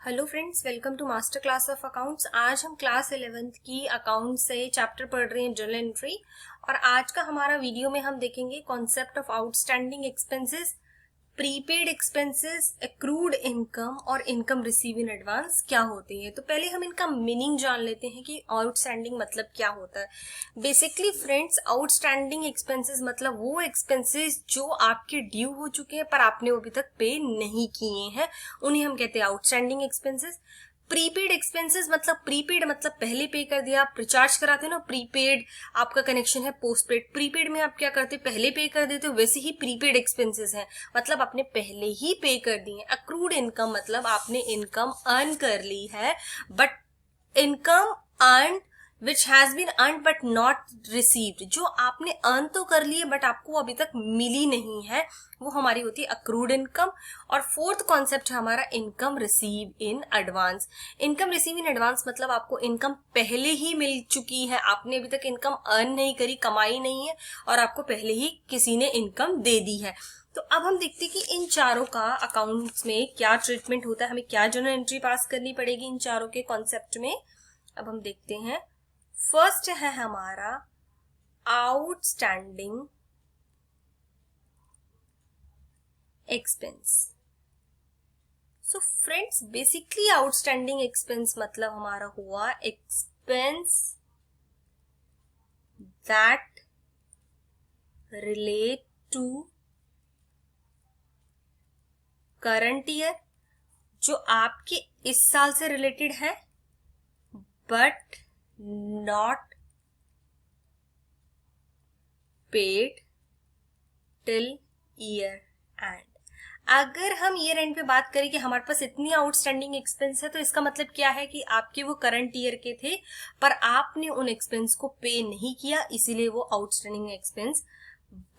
Hello friends, welcome to master class of accounts. आज हम class 11th की account से चैप्टर पढ़ रहे हैं जर्नल एंट्री। और आज का हमारा वीडियो में हम देखेंगे concept of outstanding expenses, prepaid expenses, accrued income और इनकम रिसीव इन एडवांस क्या होती है। तो पहले हम इनका मीनिंग जान लेते हैं कि आउटस्टैंडिंग मतलब क्या होता है। बेसिकली फ्रेंड्स, आउटस्टैंडिंग एक्सपेंसेस मतलब वो एक्सपेंसेस जो आपके ड्यू हो चुके हैं पर आपने अभी तक पे नहीं किए हैं, उन्हें हम कहते हैं आउटस्टैंडिंग एक्सपेंसेस। प्रीपेड एक्सपेंसेस मतलब प्रीपेड मतलब पहले पे कर दिया। आप रिचार्ज कराते हो ना, प्रीपेड आपका कनेक्शन है पोस्टपेड, प्रीपेड में आप क्या करते हो, पहले पे कर देते हो। वैसे ही प्रीपेड एक्सपेंसेस हैं, मतलब आपने पहले ही पे कर दिए। अक्रूड इनकम मतलब आपने इनकम अर्न कर ली है, but income earn which has been earn but not received, जो आपने अर्न तो कर लिए बट आपको अभी तक मिली नहीं है, वो हमारी होती है अक्रूड इनकम। और फोर्थ कॉन्सेप्ट है हमारा income receive in advance. Income receive in advance मतलब आपको इनकम पहले ही मिल चुकी है, आपने अभी तक इनकम अर्न नहीं करी, कमाई नहीं है, और आपको पहले ही किसी ने इनकम दे दी है। तो अब हम देखते हैं कि इन चारों का अकाउंट्स में क्या ट्रीटमेंट होता है, हमें क्या जर्नल एंट्री पास करनी पड़ेगी इन चारों के कॉन्सेप्ट में। अब हम देखते हैं। फर्स्ट है हमारा outstanding expense. So friends, basically outstanding expense मतलब हमारा हुआ expense that relate to current year, जो आपके इस साल से रिलेटेड है but not paid till year end. अगर हम ईयर एंड पे बात करें कि हमारे पास इतनी आउटस्टैंडिंग एक्सपेंस है, तो इसका मतलब क्या है कि आपके वो करंट ईयर के थे पर आपने उन एक्सपेंस को पे नहीं किया, इसीलिए वो आउटस्टैंडिंग एक्सपेंस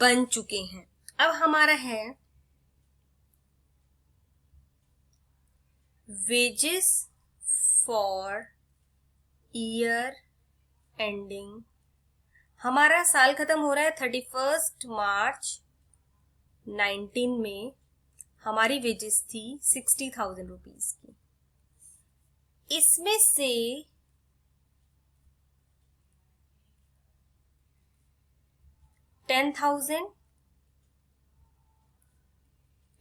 बन चुके हैं। अब हमारा है वेजेस फॉर ईयर एंडिंग। हमारा साल खत्म हो रहा है 31 मार्च 19 में। हमारी वेजेस थी 60,000 रुपीज की। इसमें से 10,000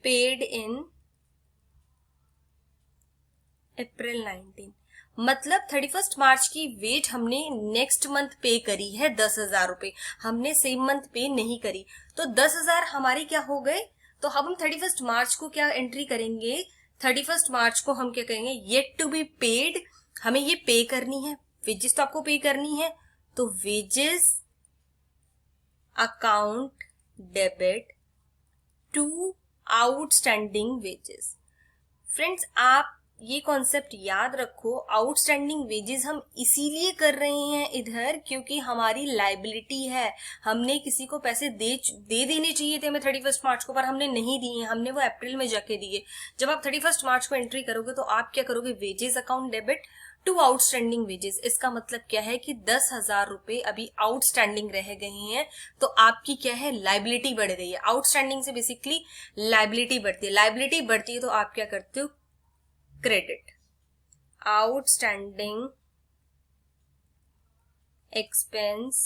पेड इन अप्रैल 19, मतलब 31 मार्च की वेट हमने नेक्स्ट मंथ पे करी है 10,000 रुपए, हमने सेम मंथ पे नहीं करी। तो 10,000 हमारे क्या हो गए। तो अब हम 31 मार्च को क्या एंट्री करेंगे, 31 मार्च को हम क्या करेंगे, येट टू बी पेड, हमें ये पे करनी है। वेजेस तो आपको पे करनी है, तो wages account debit to outstanding wages. Friends, आप ये कॉन्सेप्ट याद रखो, आउटस्टैंडिंग वेजेस हम इसीलिए कर रहे हैं इधर क्योंकि हमारी लाइबिलिटी है। हमने किसी को पैसे दे देने चाहिए थे हमें 31 मार्च को, पर हमने नहीं दिए, हमने वो अप्रैल में जाके दिए। जब आप 31 मार्च को एंट्री करोगे तो आप क्या करोगे, wages account debit to outstanding wages. इसका मतलब क्या है कि 10,000 रुपए अभी आउटस्टैंडिंग रह गए हैं, तो आपकी क्या है, लाइबिलिटी बढ़ गई है। आउटस्टैंडिंग से बेसिकली लाइबिलिटी बढ़ती है, लाइबिलिटी बढ़ती है तो आप क्या करते हो, credit. Outstanding expense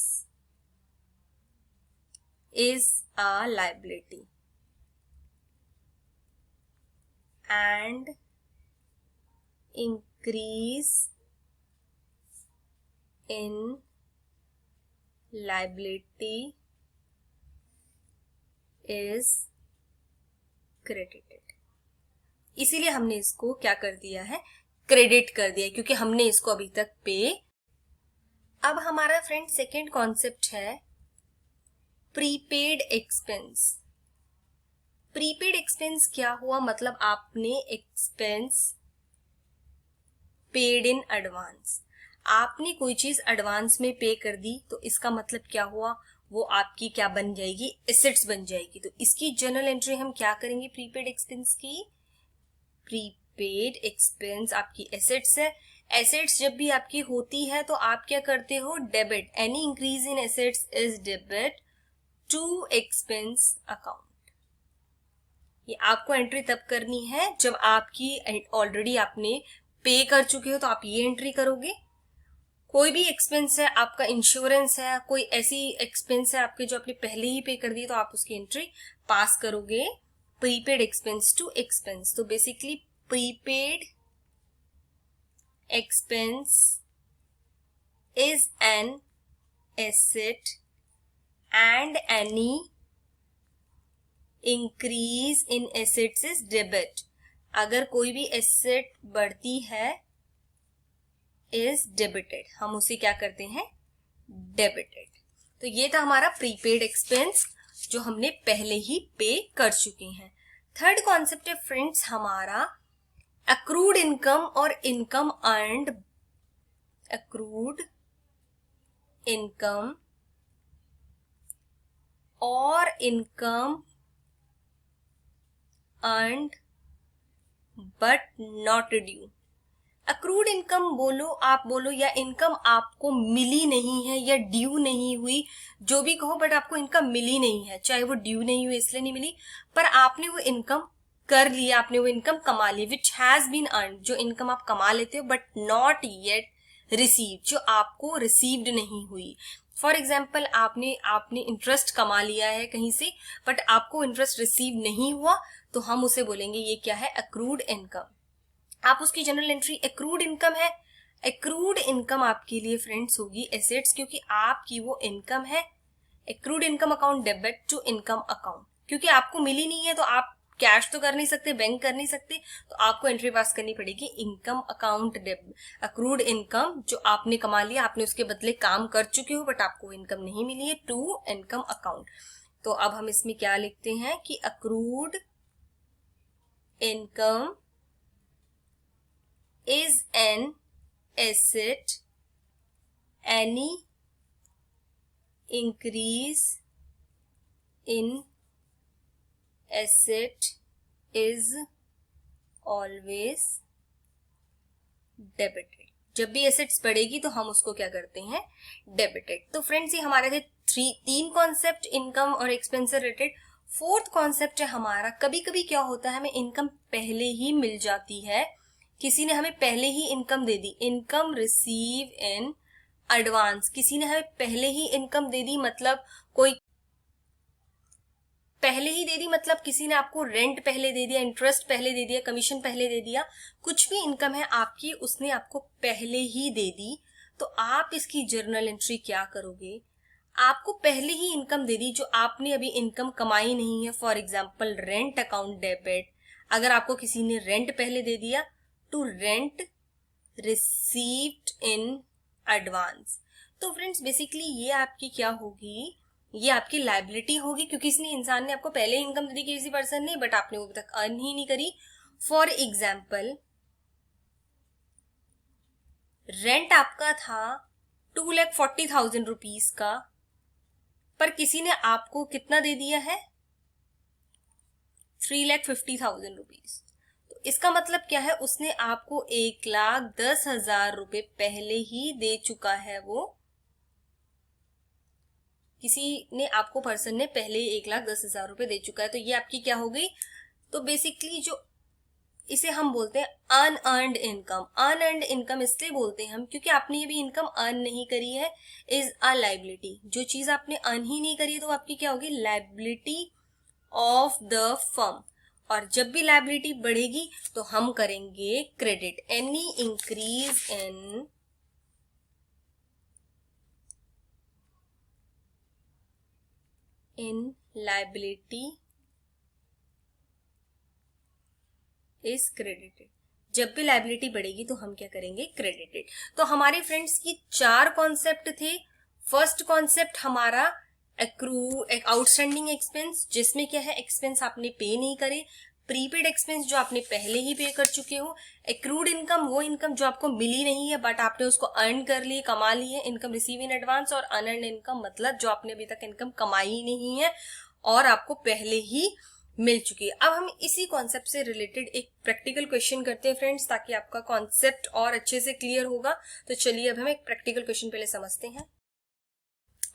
is a liability and increase in liability is credited। इसीलिए हमने इसको क्या कर दिया है, क्रेडिट कर दिया, क्योंकि हमने इसको अभी तक पे। अब हमारा फ्रेंड सेकेंड कॉन्सेप्ट है प्रीपेड एक्सपेंस। प्रीपेड एक्सपेंस क्या हुआ, मतलब आपने एक्सपेंस पेड इन एडवांस, आपने कोई चीज एडवांस में पे कर दी, तो इसका मतलब क्या हुआ, वो आपकी क्या बन जाएगी, एसेट्स बन जाएगी। तो इसकी जर्नल एंट्री हम क्या करेंगे, प्रीपेड एक्सपेंस की। प्रीपेड एक्सपेंस आपकी एसेट्स है। एसेट्स जब भी आपकी होती है तो आप क्या करते हो, debit, any increase in assets is debit to expense account. ये आपको एंट्री तब करनी है जब आपकी ऑलरेडी आपने पे कर चुके हो, तो आप ये एंट्री करोगे। कोई भी एक्सपेंस है, आपका इंश्योरेंस है, कोई ऐसी एक्सपेंस है आपके जो आपने पहले ही पे कर दी, तो आप उसकी एंट्री पास करोगे प्रीपेड एक्सपेंस टू एक्सपेंस। तो basically prepaid expense is an asset and any increase in assets is debit. अगर कोई भी एसेट बढ़ती है इज डेबिटेड, हम उसे क्या करते हैं, डेबिटेड। तो ये था हमारा प्रीपेड एक्सपेंस जो हमने पहले ही पे कर चुके हैं। थर्ड कॉन्सेप्ट है फ्रेंड्स हमारा अक्रूड इनकम और इनकम अर्न्ड। अक्रूड इनकम और income earned but not due. Accrued income बोलो, आप बोलो, या इनकम आपको मिली नहीं है या ड्यू नहीं हुई, जो भी कहो, बट आपको इनकम मिली नहीं है, चाहे वो ड्यू नहीं हुई इसलिए नहीं मिली, पर आपने वो इनकम कर लिया, आपने वो इनकम कमा ली, विच हैज बीन अर्न, जो इनकम आप कमा लेते हो बट नॉट येट रिसीव्ड, जो आपको रिसीव्ड नहीं हुई। फॉर एग्जाम्पल आपने इंटरेस्ट कमा लिया है कहीं से, बट आपको इंटरेस्ट रिसीव नहीं हुआ, तो हम उसे बोलेंगे ये क्या है, अक्रूड इनकम। आप उसकी जनरल एंट्री एक्रूड इनकम है। एक्रूड इनकम आपके लिए फ्रेंड्स होगी एसेट्स, क्योंकि आपकी वो इनकम है। Accrued income account debit to income account, क्योंकि आपको मिली नहीं है तो आप कैश तो कर नहीं सकते, बैंक कर नहीं सकते, तो आपको एंट्री पास करनी पड़ेगी income account debit. Accrued income जो आपने कमा लिया, आपने उसके बदले काम कर चुके हो बट आपको इनकम नहीं मिली है, टू इनकम अकाउंट। तो अब हम इसमें क्या लिखते हैं कि accrued income is an asset, any increase in asset is always debited। जब भी एसेट्स बढ़ेगी तो हम उसको क्या करते हैं, डेबिटेड। तो फ्रेंड्स ये हमारे थे तीन कॉन्सेप्ट इनकम और एक्सपेंस से रिलेटेड। फोर्थ कॉन्सेप्ट है हमारा, कभी कभी क्या होता है, हमें इनकम पहले ही मिल जाती है, किसी ने हमें पहले ही इनकम दे दी, इनकम रिसीव इन एडवांस, किसी ने हमें पहले ही इनकम दे दी, मतलब कोई पहले ही दे दी, मतलब किसी ने आपको रेंट पहले दे दिया, इंटरेस्ट पहले दे दिया, कमीशन पहले दे दिया, कुछ भी इनकम है आपकी उसने आपको पहले ही दे दी, तो आप इसकी जर्नल एंट्री क्या करोगे, आपको पहले ही इनकम दे दी जो आपने अभी इनकम कमाई नहीं है। For example rent account debit, अगर आपको किसी ने रेंट पहले दे दिया, to rent received in advance. तो फ्रेंड्स बेसिकली ये आपकी क्या होगी, ये आपकी लायबिलिटी होगी, क्योंकि इसने इंसान ने आपको पहले इनकम दी किसी पर्सन ने, बट आपने वो अभी तक अर्न ही नहीं करी। फॉर एग्जाम्पल रेंट आपका था 2,40,000 रुपीज का, पर किसी ने आपको कितना दे दिया है, 3,50,000 रुपीज। इसका मतलब क्या है, उसने आपको 1,10,000 रुपए पहले ही दे चुका है, वो किसी ने आपको पर्सन ने पहले ही 1,10,000 रुपए दे चुका है। तो ये आपकी क्या हो गई, तो बेसिकली जो इसे हम बोलते हैं अनअर्न्ड इनकम। अनअर्न्ड इनकम इसलिए बोलते हैं हम क्योंकि आपने ये भी इनकम अर्न नहीं करी है, इज अ लायबिलिटी। जो चीज आपने अर्न ही नहीं करी है तो आपकी क्या होगी, लायबिलिटी ऑफ द फर्म। और जब भी लायबिलिटी बढ़ेगी तो हम करेंगे credit. Any increase in liability is credited. जब भी लायबिलिटी बढ़ेगी तो हम क्या करेंगे, क्रेडिटेड। तो हमारे फ्रेंड्स की 4 कॉन्सेप्ट थे। फर्स्ट कॉन्सेप्ट हमारा आउटस्टैंडिंग एक्सपेंस, जिसमें क्या है, एक्सपेंस आपने पे नहीं करे। प्रीपेड एक्सपेंस जो आपने पहले ही पे कर चुके हो। एक्रूड इनकम वो इनकम जो आपको मिली नहीं है बट आपने उसको अर्न कर ली, कमा ली है, इनकम रिसीव इन एडवांस। और अनअर्न्ड इनकम मतलब जो आपने अभी तक इनकम कमाई नहीं है और आपको पहले ही मिल चुकी है। अब हम इसी कॉन्सेप्ट से रिलेटेड एक प्रैक्टिकल क्वेश्चन करते हैं फ्रेंड्स, ताकि आपका कॉन्सेप्ट और अच्छे से क्लियर होगा। तो चलिए अब हम एक प्रैक्टिकल क्वेश्चन पहले समझते हैं।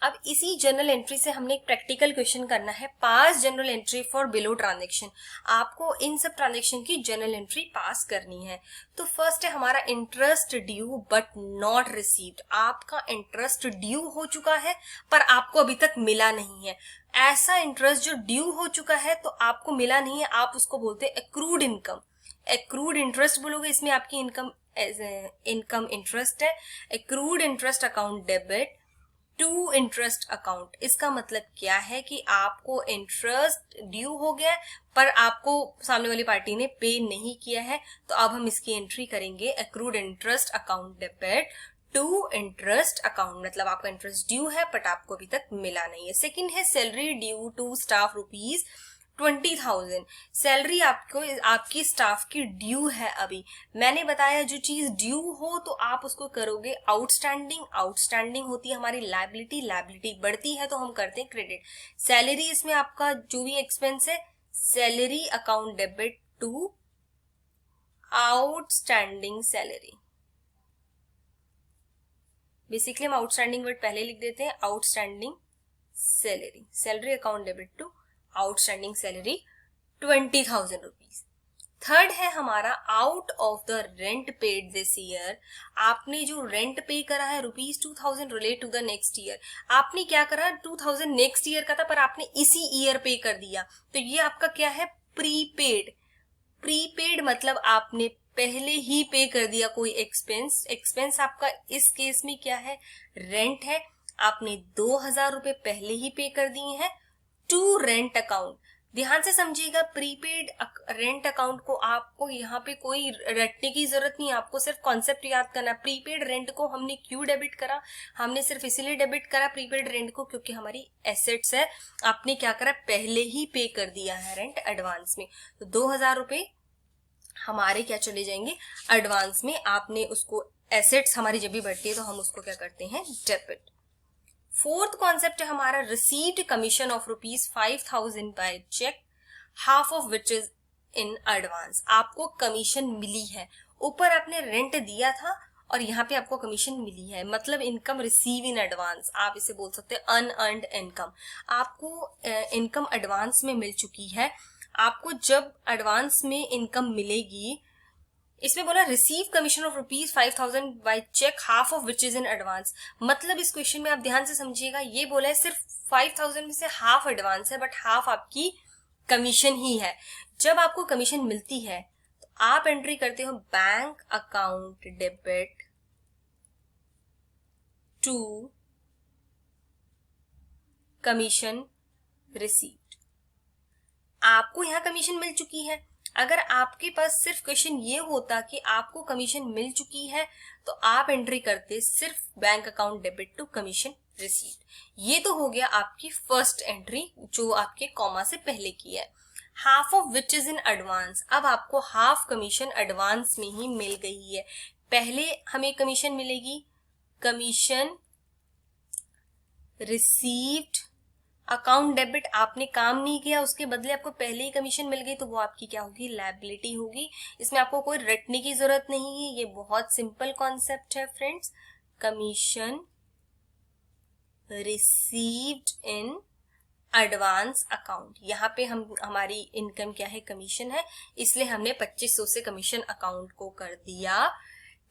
अब इसी जर्नल एंट्री से हमने एक प्रैक्टिकल क्वेश्चन करना है, पास journal entry for below transaction. आपको इन सब ट्रांजेक्शन की जर्नल एंट्री पास करनी है। तो फर्स्ट है हमारा interest due but not received. आपका इंटरेस्ट ड्यू हो चुका है पर आपको अभी तक मिला नहीं है। ऐसा इंटरेस्ट जो ड्यू हो चुका है तो आपको मिला नहीं है, आप उसको बोलते हैं एक्रूड इनकम। एक्रूड इंटरेस्ट बोलोगे, इसमें आपकी इनकम इंटरेस्ट है। Accrued interest account debit to interest account. इसका मतलब क्या है कि आपको इंटरेस्ट ड्यू हो गया है पर आपको सामने वाली पार्टी ने पे नहीं किया है, तो अब हम इसकी एंट्री करेंगे accrued interest account debit to interest account. मतलब आपका इंटरेस्ट ड्यू है बट आपको अभी तक मिला नहीं है। सेकंड है salary due to staff rupees 20,000। Salary आपको आपकी स्टाफ की ड्यू है। अभी मैंने बताया जो चीज ड्यू हो तो आप उसको करोगे आउटस्टैंडिंग। आउटस्टैंडिंग होती है हमारी लायबिलिटी, लायबिलिटी बढ़ती है तो हम करते हैं क्रेडिट। सैलरी इसमें आपका जो भी एक्सपेंस है, salary account debit to outstanding salary. Basically हम आउटस्टैंडिंग वर्ड पहले लिख देते हैं, outstanding salary, salary account debit to outstanding salary 20,000 rupees. Third है हमारा out of the rent paid this year. आपने जो रेंट पे करा है ₹2,000 relate to the next year. आपने क्या करा, 2,000 नेक्स्ट ईयर का था पर आपने इसी ईयर पे कर दिया, तो ये आपका क्या है, प्रीपेड। प्रीपेड मतलब आपने पहले ही पे कर दिया कोई एक्सपेंस। एक्सपेंस आपका इस केस में क्या है, रेंट है। आपने 2,000 रुपए पहले ही पे कर दिए हैं टू रेंट अकाउंट। ध्यान से समझिएगा, प्रीपेड रेंट अकाउंट को आपको यहाँ पे कोई रटने की जरूरत नहीं है, आपको सिर्फ कॉन्सेप्ट याद करना। प्रीपेड रेंट को हमने क्यों डेबिट करा, हमने सिर्फ इसीलिए डेबिट करा प्रीपेड रेंट को क्योंकि हमारी एसेट्स है। आपने क्या करा, पहले ही पे कर दिया है रेंट एडवांस में, तो 2,000 रुपए हमारे क्या चले जाएंगे, एडवांस में। आपने उसको, एसेट्स हमारी जब भी बढ़ती है तो हम उसको क्या करते हैं, डेबिट। फोर्थ कॉन्सेप्ट है हमारा received commission of ₹5,000 by cheque, half of which is in advance. आपको कमीशन मिली है, ऊपर आपने रेंट दिया था और यहाँ पे आपको कमीशन मिली है, मतलब इनकम रिसीव इन एडवांस। आप इसे बोल सकते हैं अनअर्न्ड इनकम। आपको इनकम एडवांस में मिल चुकी है। आपको जब एडवांस में इनकम मिलेगी, इसमें बोला receive commission of ₹5,000 by cheque, half of which is in advance. मतलब इस क्वेश्चन में आप ध्यान से समझिएगा, ये बोला है सिर्फ 5,000 में से हाफ एडवांस है बट हाफ आपकी कमीशन ही है। जब आपको कमीशन मिलती है तो आप एंट्री करते हो bank account debit to commission received. आपको यहां कमीशन मिल चुकी है। अगर आपके पास सिर्फ क्वेश्चन ये होता कि आपको कमीशन मिल चुकी है तो आप एंट्री करते सिर्फ bank account debit to commission received. ये तो हो गया आपकी फर्स्ट एंट्री जो आपके कॉमा से पहले की है। Half of which is in advance. अब आपको हाफ कमीशन एडवांस में ही मिल गई है। पहले हमें कमीशन मिलेगी कमीशन रिसीव्ड अकाउंट डेबिट। आपने काम नहीं किया, उसके बदले आपको पहले ही कमीशन मिल गई, तो वो आपकी क्या होगी, लायबिलिटी होगी। इसमें आपको कोई रटने की जरूरत नहीं है, ये बहुत सिंपल कॉन्सेप्ट है friends. Commission received in advance account, यहाँ पे हमारी इनकम क्या है, कमीशन है, इसलिए हमने 2,500 से कमीशन अकाउंट को कर दिया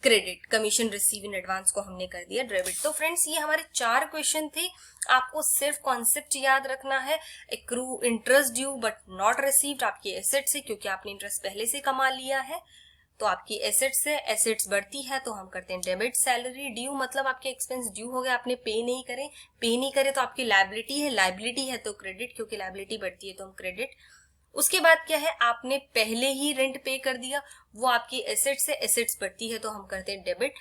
credit. Commission receive in advance को हमने कर दिया डेबिट। तो फ्रेंड्स ये हमारे 4 क्वेश्चन थे। आपको सिर्फ कॉन्सेप्ट याद रखना है, accrue interest due but not received आपकी एसेट्स है क्योंकि आपने इंटरेस्ट पहले से कमा लिया है, तो आपकी एसेट्स है, एसेट्स बढ़ती है तो हम करते हैं डेबिट। सैलरी ड्यू मतलब आपके एक्सपेंस ड्यू हो गए, आपने पे नहीं करे तो आपकी लायबिलिटी है, लायबिलिटी है तो क्रेडिट, क्योंकि लायबिलिटी बढ़ती है तो हम क्रेडिट। उसके बाद क्या है, आपने पहले ही रेंट पे कर दिया, वो आपकी एसेट्स है, एसेट्स बढ़ती है तो हम करते हैं डेबिट।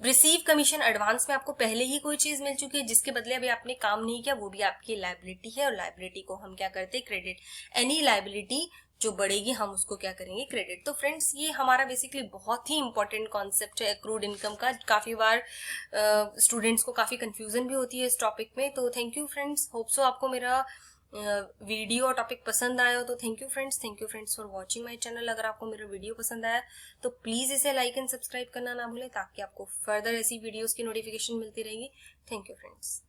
रिसीव कमीशन एडवांस में आपको पहले ही कोई चीज मिल चुकी है जिसके बदले अभी आपने काम नहीं किया, वो भी आपकी लायबिलिटी है और लायबिलिटी को हम क्या करते हैं, क्रेडिट। एनी लायबिलिटी जो बढ़ेगी हम उसको क्या करेंगे, क्रेडिट। तो फ्रेंड्स ये हमारा बेसिकली बहुत ही इंपॉर्टेंट कॉन्सेप्ट है एक्रूड इनकम का। काफी बार स्टूडेंट्स को काफी कंफ्यूजन भी होती है इस टॉपिक में। तो thank you friends, hope so आपको मेरा वीडियो और टॉपिक पसंद आया हो तो thank you friends for watching my channel. अगर आपको मेरा वीडियो पसंद आया तो प्लीज इसे लाइक एंड सब्सक्राइब करना ना भूलें ताकि आपको फर्दर ऐसी वीडियोस की नोटिफिकेशन मिलती रहेगी। Thank you friends.